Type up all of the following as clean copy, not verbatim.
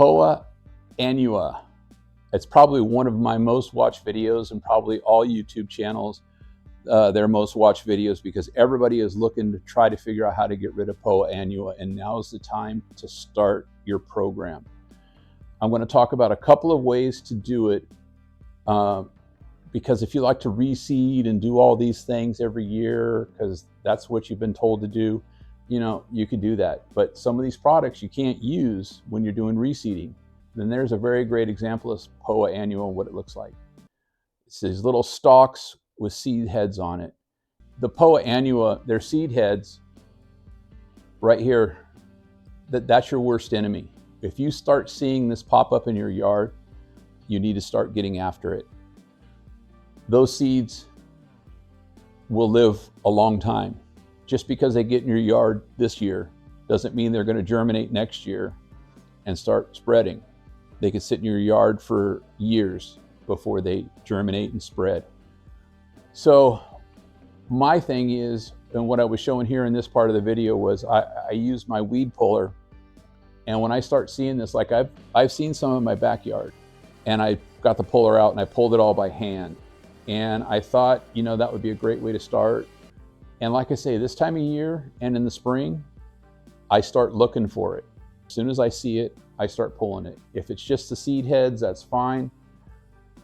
POA Annua. It's probably one of my most watched videos, and probably all YouTube channels, their most watched videos, because everybody is looking to try to figure out how to get rid of POA Annua, and now is the time to start your program. I'm going to talk about a couple of ways to do it, because if you like to reseed and do all these things every year, because that's what you've been told to do, you know, you could do that. But some of these products you can't use when you're doing reseeding. Then there's a very great example of POA Annua and what it looks like. It's these little stalks with seed heads on it. The POA Annua, their seed heads right here, that's your worst enemy. If you start seeing this pop up in your yard, you need to start getting after it. Those seeds will live a long time. Just because they get in your yard this year doesn't mean they're going to germinate next year and start spreading. They could sit in your yard for years before they germinate and spread. So my thing is, and what I was showing here in this part of the video was I use my weed puller, and when I start seeing this, like I've seen some in my backyard, and I got the puller out and I pulled it all by hand, and I thought, you know, that would be a great way to start. And like I say, this time of year and in the spring, I start looking for it. As soon as I see it, I start pulling it. If it's just the seed heads, that's fine.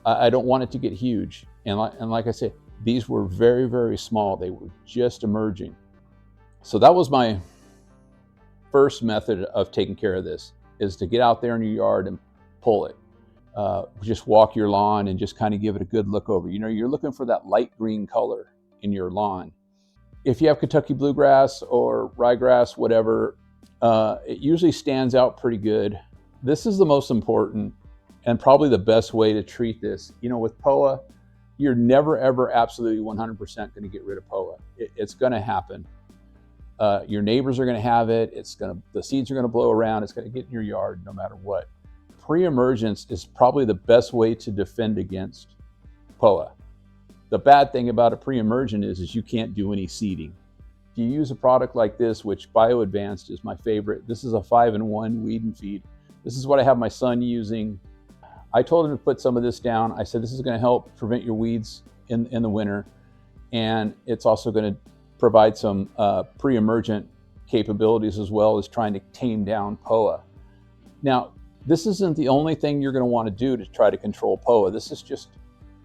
I don't want it to get huge. And like I said, these were very, very small. They were just emerging. So that was my first method of taking care of this, is to get out there in your yard and pull it. Just walk your lawn and just kind of give it a good look over. You know, you're looking for that light green color in your lawn. If you have Kentucky bluegrass or ryegrass, whatever, it usually stands out pretty good. This is the most important and probably the best way to treat this. You know, with POA, you're never, ever absolutely 100% going to get rid of POA. It's going to happen. Your neighbors are going to have it. The seeds are going to blow around. It's going to get in your yard no matter what. Pre-emergence is probably the best way to defend against POA. The bad thing about a pre-emergent is you can't do any seeding. If you use a product like this, which Bio-Advanced is my favorite, this is a 5-in-1 weed and feed. This is what I have my son using. I told him to put some of this down. I said, this is going to help prevent your weeds in the winter, and it's also going to provide some pre-emergent capabilities as well as trying to tame down POA. Now, this isn't the only thing you're going to want to do to try to control POA. This is just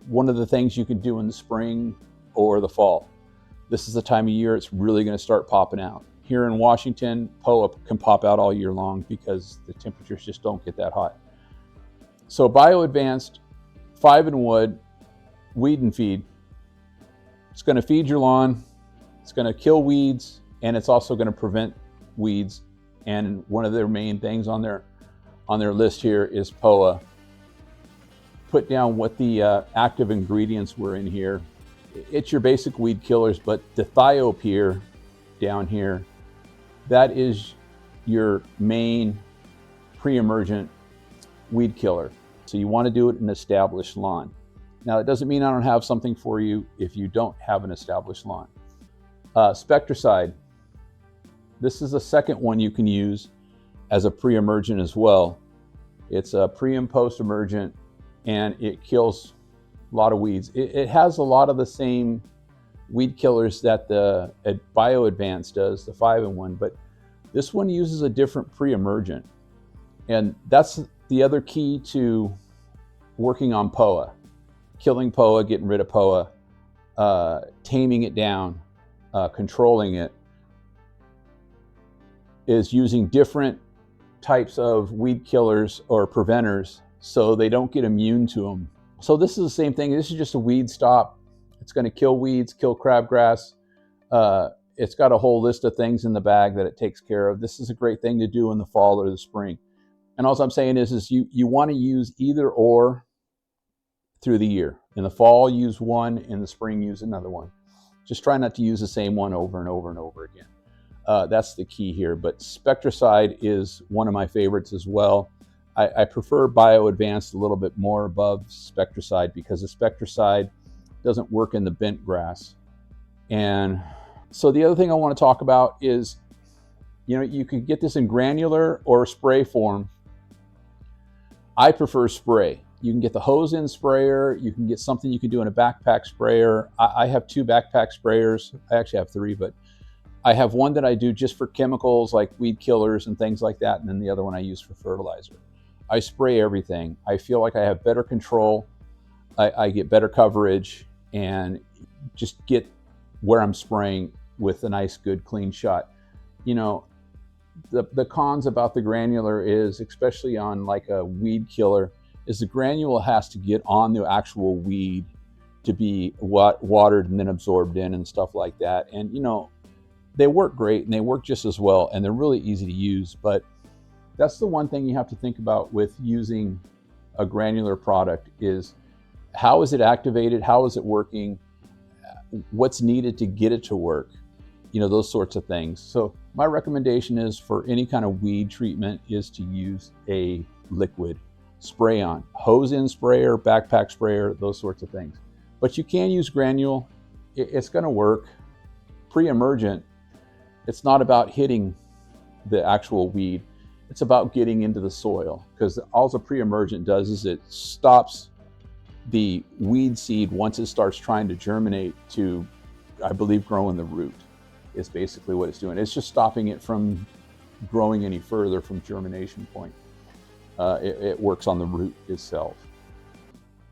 one of the things you can do in the spring or the fall. This is the time of year it's really going to start popping out. Here in Washington, POA can pop out all year long because the temperatures just don't get that hot. So Bio-Advanced 5-in-1 weed and feed. It's going to feed your lawn. It's going to kill weeds, and it's also going to prevent weeds. And one of their main things on their list here is POA. Put down what the active ingredients were in here. It's your basic weed killers, but the thiopyr down here, that is your main pre-emergent weed killer. So you want to do it in an established lawn. Now, it doesn't mean I don't have something for you if you don't have an established lawn. Spectricide. This is the second one you can use as a pre-emergent as well. It's a pre and post-emergent, and it kills a lot of weeds. It has a lot of the same weed killers that the Bio-Advanced does, the 5-in-1, but this one uses a different pre-emergent. And that's the other key to working on POA. Killing POA, getting rid of POA, taming it down, controlling it, is using different types of weed killers or preventers so they don't get immune to them. So this is the same thing. This is just a weed stop. It's going to kill weeds, kill crabgrass. It's got a whole list of things in the bag that it takes care of. This is a great thing to do in the fall or the spring. And all I'm saying is you want to use either or through the year. In the fall, use one. In the spring, use another one. Just try not to use the same one over and over and over again. That's the key here. But Spectricide is one of my favorites as well. I prefer Bio-Advanced a little bit more above Spectricide because the Spectricide doesn't work in the bent grass. And so the other thing I want to talk about is, you know, you can get this in granular or spray form. I prefer spray. You can get the hose in sprayer. You can get something you can do in a backpack sprayer. I have 2 backpack sprayers. I actually have 3, but I have one that I do just for chemicals like weed killers and things like that, and then the other one I use for fertilizer. I spray everything. I feel like I have better control. I get better coverage and just get where I'm spraying with a nice, good, clean shot. You know, the cons about the granular is, especially on like a weed killer, is the granule has to get on the actual weed to be watered and then absorbed in and stuff like that. And, you know, they work great and they work just as well and they're really easy to use. But that's the one thing you have to think about with using a granular product is how is it activated? How is it working? What's needed to get it to work? You know, those sorts of things. So my recommendation is for any kind of weed treatment is to use a liquid spray on, hose in sprayer, backpack sprayer, those sorts of things. But you can use granule. It's going to work. Pre-emergent, it's not about hitting the actual weed. It's about getting into the soil, because all the pre-emergent does is it stops the weed seed once it starts trying to germinate to, I believe, grow in the root is basically what it's doing. It's just stopping it from growing any further from germination point. It works on the root itself.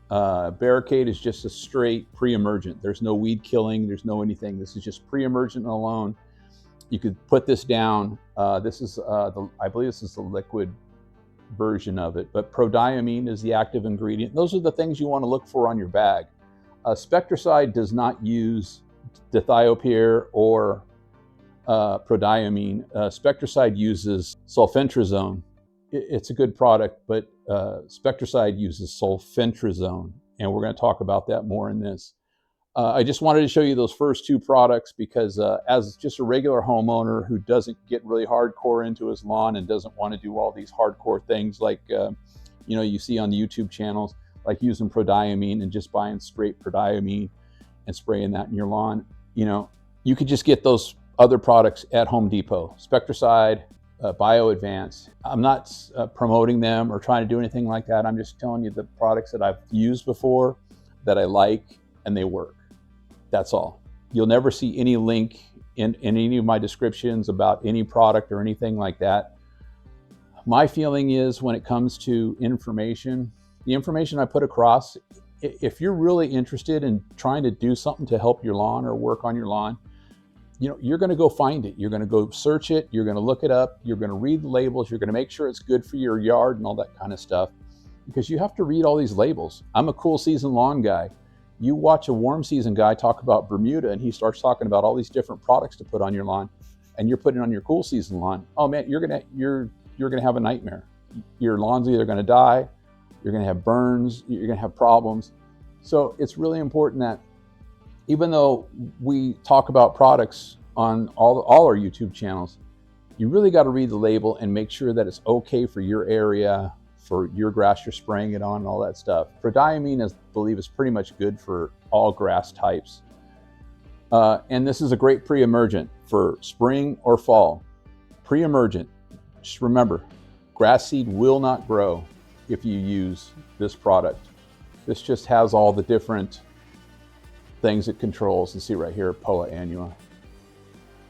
Barricade is just a straight pre-emergent. There's no weed killing, there's no anything. This is just pre-emergent alone. You could put this down. This is, I believe this is the liquid version of it, but prodiamine is the active ingredient. Those are the things you want to look for on your bag. Spectracide does not use dithiopyr or prodiamine. Spectracide uses sulfentrazone. It's a good product, but Spectracide uses sulfentrazone, and we're going to talk about that more in this. I just wanted to show you those first 2 products because as just a regular homeowner who doesn't get really hardcore into his lawn and doesn't want to do all these hardcore things like you know, you see on the YouTube channels, like using prodiamine and just buying straight prodiamine and spraying that in your lawn, you know, you could just get those other products at Home Depot. Spectracide, Bio Advance. I'm not promoting them or trying to do anything like that. I'm just telling you the products that I've used before that I like and they work. That's all. You'll never see any link in any of my descriptions about any product or anything like that. My feeling is when it comes to information, the information I put across, if you're really interested in trying to do something to help your lawn or work on your lawn, you know, you're going to go find it. You're going to go search it. You're going to look it up. You're going to read the labels. You're going to make sure it's good for your yard and all that kind of stuff, because you have to read all these labels. I'm a cool season lawn guy. You watch a warm season guy talk about Bermuda and he starts talking about all these different products to put on your lawn, and you're putting it on your cool season lawn. Oh man, you're going to have a nightmare. Your lawn's either going to die, you're going to have burns, you're going to have problems. So it's really important that even though we talk about products on all our YouTube channels, you really got to read the label and make sure that it's okay for your area, for your grass you're spraying it on and all that stuff. Prodiamine, I believe, is pretty much good for all grass types. And this is a great pre-emergent for spring or fall. Pre-emergent, just remember, grass seed will not grow if you use this product. This just has all the different things it controls. You see right here, POA Annua.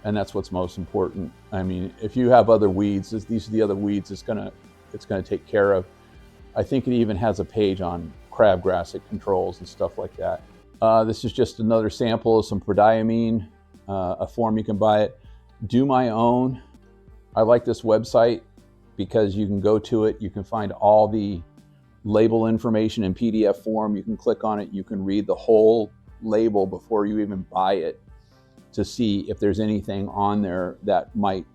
And that's what's most important. I mean, if you have other weeds, these are the other weeds it's gonna take care of. I think it even has a page on crabgrass it controls and stuff like that. This is just another sample of some prodiamine, a form you can buy it. Do My Own. I like this website because you can go to it, you can find all the label information in PDF form. You can click on it, you can read the whole label before you even buy it to see if there's anything on there that might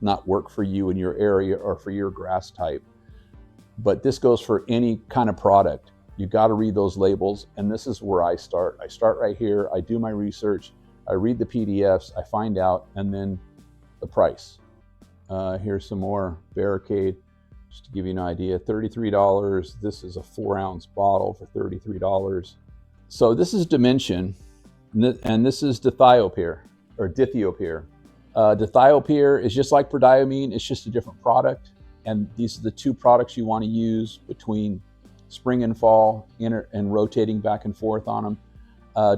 not work for you in your area or for your grass type. But this goes for any kind of product. You got to read those labels, and this is where I start. I start right here, I do my research, I read the PDFs, I find out, and then the price. Here's some more Barricade, just to give you an idea, $33. This is a 4-ounce bottle for $33. So this is Dimension, and this is dithiopyr, or dithiopyr. Dithiopyr is just like prodiamine, it's just a different product. And these are the two products you want to use between spring and fall, and rotating back and forth on them.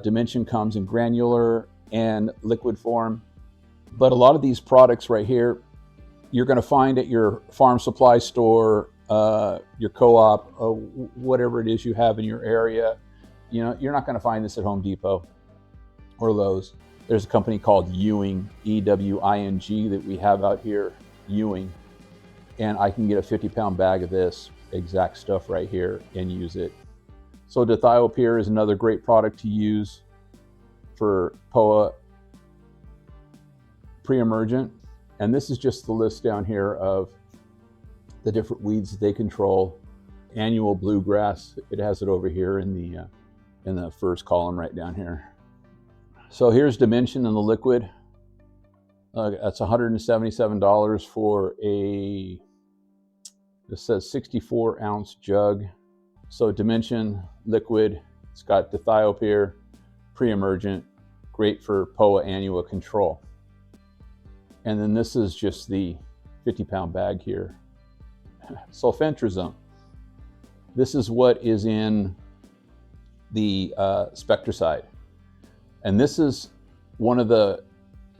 Dimension comes in granular and liquid form. But a lot of these products right here, you're going to find at your farm supply store, your co-op, whatever it is you have in your area. You're not going to find this at Home Depot or Lowe's. There's a company called Ewing, E-W-I-N-G, that we have out here, Ewing. And I can get a 50-pound bag of this exact stuff right here and use it. So dithiopyr is another great product to use for POA pre-emergent. And this is just the list down here of the different weeds that they control. Annual bluegrass, it has it over here in the first column right down here. So here's Dimension in the liquid. That's $177 for this says 64-ounce jug. So Dimension liquid, it's got dithiopyr, pre-emergent, great for POA Annua control. And then this is just the 50-pound bag here. Sulfentrazone. This is what is in the spectricide. And this is one of the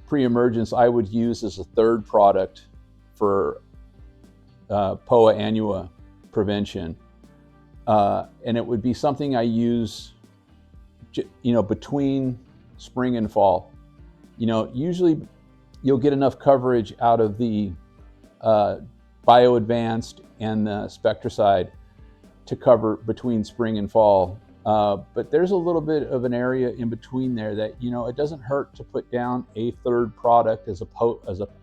pre-emergents I would use as a third product for POA Annua prevention. And it would be something I use between spring and fall. Usually you'll get enough coverage out of the bio-advanced and the spectricide to cover between spring and fall. But there's a little bit of an area in between there that, it doesn't hurt to put down a third product as a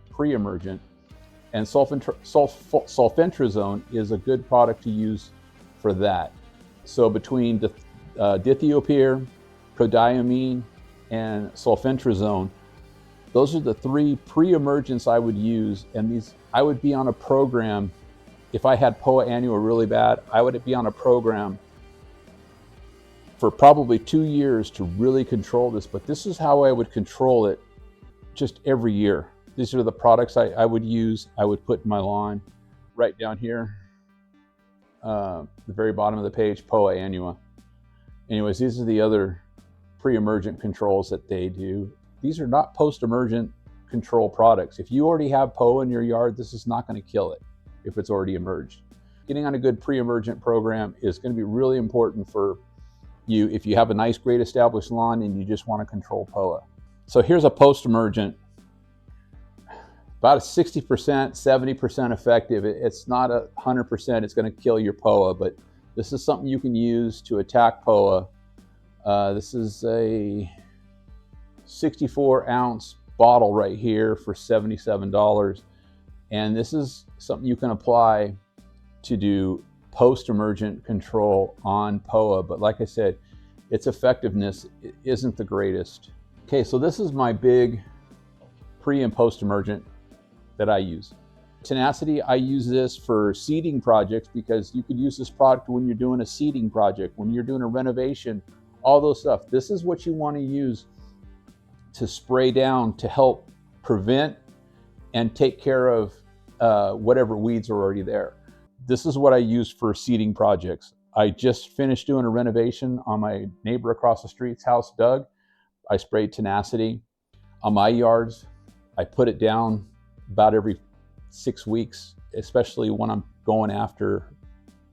pre-emergent. And sulfentrazone is a good product to use for that. So between dithiopyr, prodiamine, and sulfentrazone, those are the three pre-emergents I would use. And I would be on a program. If I had POA Annua really bad, I would be on a program for probably 2 years to really control this. But this is how I would control it just every year. These are the products I would use, I would put in my lawn. Right down here, the very bottom of the page, POA Annua. Anyways, these are the other pre-emergent controls that they do. These are not post-emergent control products. If you already have POA in your yard, this is not going to kill it if it's already emerged. Getting on a good pre-emergent program is going to be really important for you if you have a nice, great established lawn and you just want to control POA. So here's a post-emergent, about a 60%, 70% effective. It's not 100%, it's going to kill your POA, but this is something you can use to attack POA. This is a 64-ounce bottle right here for $77. And this is something you can apply to do post-emergent control on POA. But like I said, its effectiveness isn't the greatest. Okay, so this is my big pre and post-emergent that I use. Tenacity, I use this for seeding projects because you could use this product when you're doing a seeding project, when you're doing a renovation, all those stuff. This is what you want to use to spray down to help prevent and take care of whatever weeds are already there. This is what I use for seeding projects. I just finished doing a renovation on my neighbor across the street's house, Doug. I sprayed Tenacity on my yards. I put it down about every 6 weeks, especially when I'm going after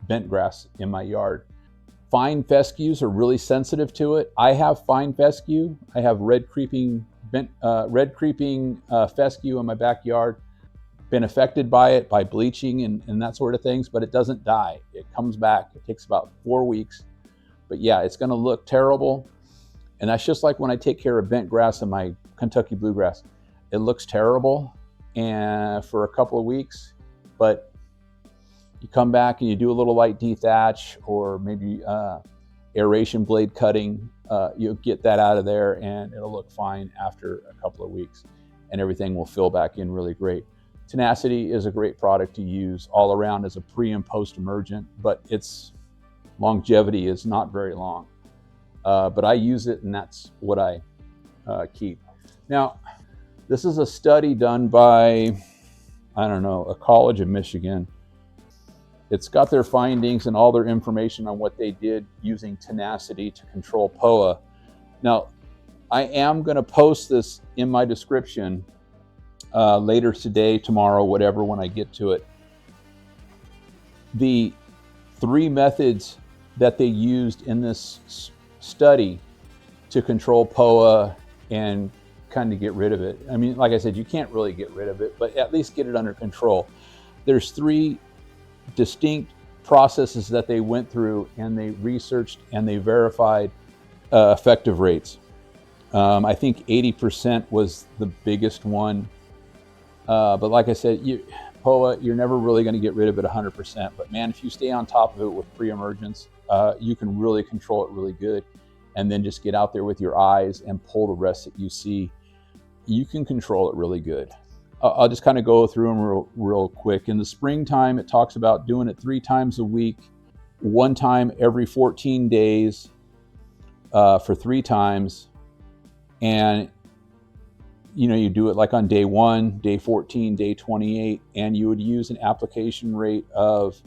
bent grass in my yard. Fine fescues are really sensitive to it. I have fine fescue. I have red creeping fescue in my backyard. Been affected by it, by bleaching and that sort of things, but it doesn't die. It comes back. It takes about 4 weeks. But yeah, it's going to look terrible. And that's just like when I take care of bent grass in my Kentucky bluegrass. It looks terrible and for a couple of weeks, but you come back and you do a little light dethatch or maybe aeration blade cutting, you'll get that out of there and it'll look fine after a couple of weeks and everything will fill back in really great. Tenacity is a great product to use all around as a pre and post emergent, but its longevity is not very long. But I use it and that's what I keep. Now, this is a study done by, I don't know, a college in Michigan. It's got their findings and all their information on what they did using Tenacity to control POA. Now, I am going to post this in my description later today, tomorrow, whatever, when I get to it. The 3 methods that they used in this study to control POA and kind of get rid of it. I mean, like I said, you can't really get rid of it, but at least get it under control. There's 3 distinct processes that they went through, and they researched and they verified effective rates. I think 80% was the biggest one. But like I said, POA, you're never really going to get rid of it 100%. But man, if you stay on top of it with pre-emergents, you can really control it really good. And then just get out there with your eyes and pull the rest that you see. You can control it really good. I'll just kind of go through them real quick. In the springtime, it talks about doing it 3 times a week, 1 time every 14 days for 3 times. And you do it like on day 1, day 14, day 28, and you would use an application rate of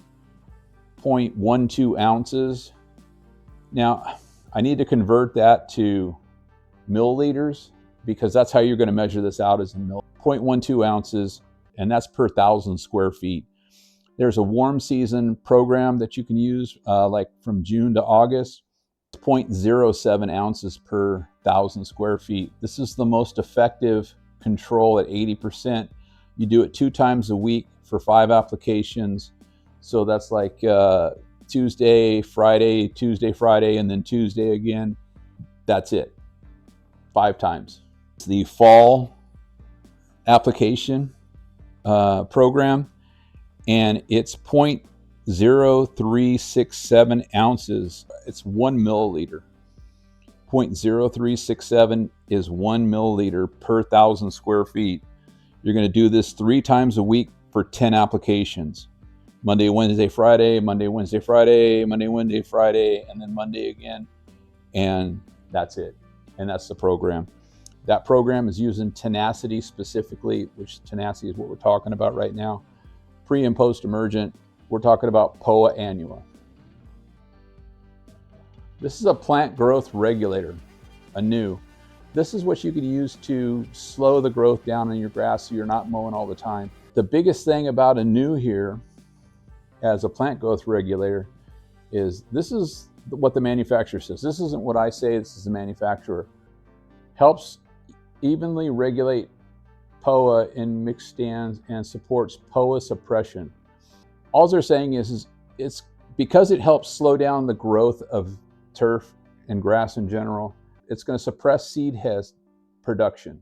0.12 ounces. Now, I need to convert that to milliliters because that's how you're going to measure this out, as a 0.12 ounces, and that's per 1,000 square feet. There's a warm season program that you can use like from June to August. 0.07 ounces per 1,000 square feet. This is the most effective control at 80%. You do it 2 times a week for 5 applications. So that's like Tuesday, Friday, Tuesday, Friday, and then Tuesday again. That's it. 5 times. It's the fall application program, and it's 0.0367 ounces. It's 1 milliliter. 0.0367 is 1 milliliter per 1,000 square feet. You're going to do this 3 times a week for 10 applications. Monday, Wednesday, Friday, Monday, Wednesday, Friday, Monday, Wednesday, Friday, and then Monday again. And that's it. And that's the program. That program is using Tenacity specifically, which Tenacity is what we're talking about right now. Pre and post-emergent, we're talking about POA Annua. This is a plant growth regulator, Annua. This is what you can use to slow the growth down on your grass so you're not mowing all the time. The biggest thing about Annua here as a plant growth regulator is this is what the manufacturer says. This isn't what I say, this is the manufacturer. Helps evenly regulate POA in mixed stands and supports POA suppression. All they're saying is it's because it helps slow down the growth of turf and grass in general, it's going to suppress seed head production.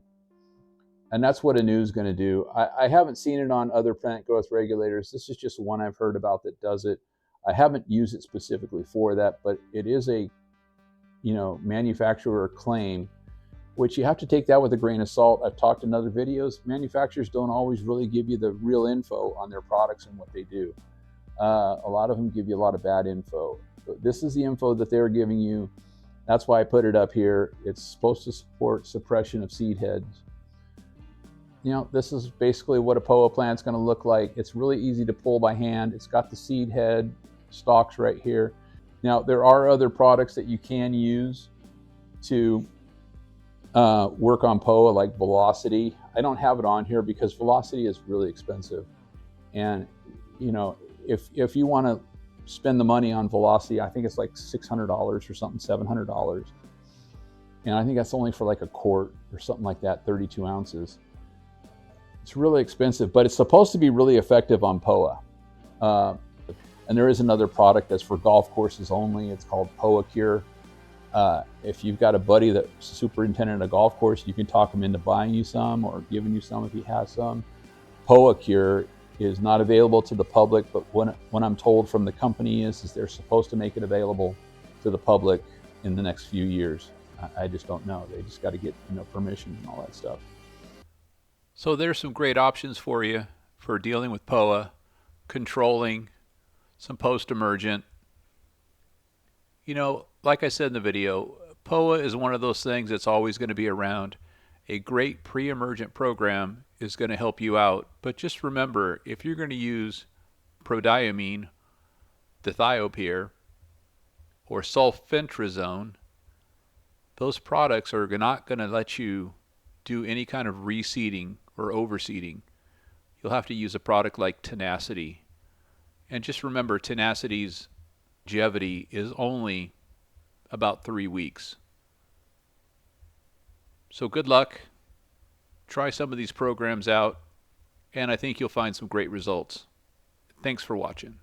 And that's what Annua is going to do. I haven't seen it on other plant growth regulators. This is just one I've heard about that does it. I haven't used it specifically for that, but it is a manufacturer claim, which you have to take that with a grain of salt. I've talked in other videos. Manufacturers don't always really give you the real info on their products and what they do. A lot of them give you a lot of bad info. But this is the info that they're giving you. That's why I put it up here. It's supposed to support suppression of seed heads. This is basically what a POA plant's going to look like. It's really easy to pull by hand. It's got the seed head stalks right here. Now, there are other products that you can use to work on POA, like Velocity. I don't have it on here because Velocity is really expensive. And, if you want to spend the money on Velocity, I think it's like $600 or something, $700. And I think that's only for like a quart or something like that, 32 ounces. It's really expensive, but it's supposed to be really effective on POA. And there is another product that's for golf courses only. It's called POA Cure. If you've got a buddy that's superintendent of a golf course, you can talk him into buying you some or giving you some if he has some. POA Cure is not available to the public, but what I'm told from the company is they're supposed to make it available to the public in the next few years. I just don't know. They just got to get permission and all that stuff. So there's some great options for you for dealing with POA, controlling some post-emergent. Like I said in the video, POA is one of those things that's always going to be around. A great pre-emergent program is going to help you out. But just remember, if you're going to use prodiamine dithiopyr or sulfentrazone, those products are not going to let you do any kind of reseeding or overseeding. You'll have to use a product like Tenacity. And just remember, Tenacity's longevity is only about 3 weeks. So good luck. Try some of these programs out, and I think you'll find some great results. Thanks for watching.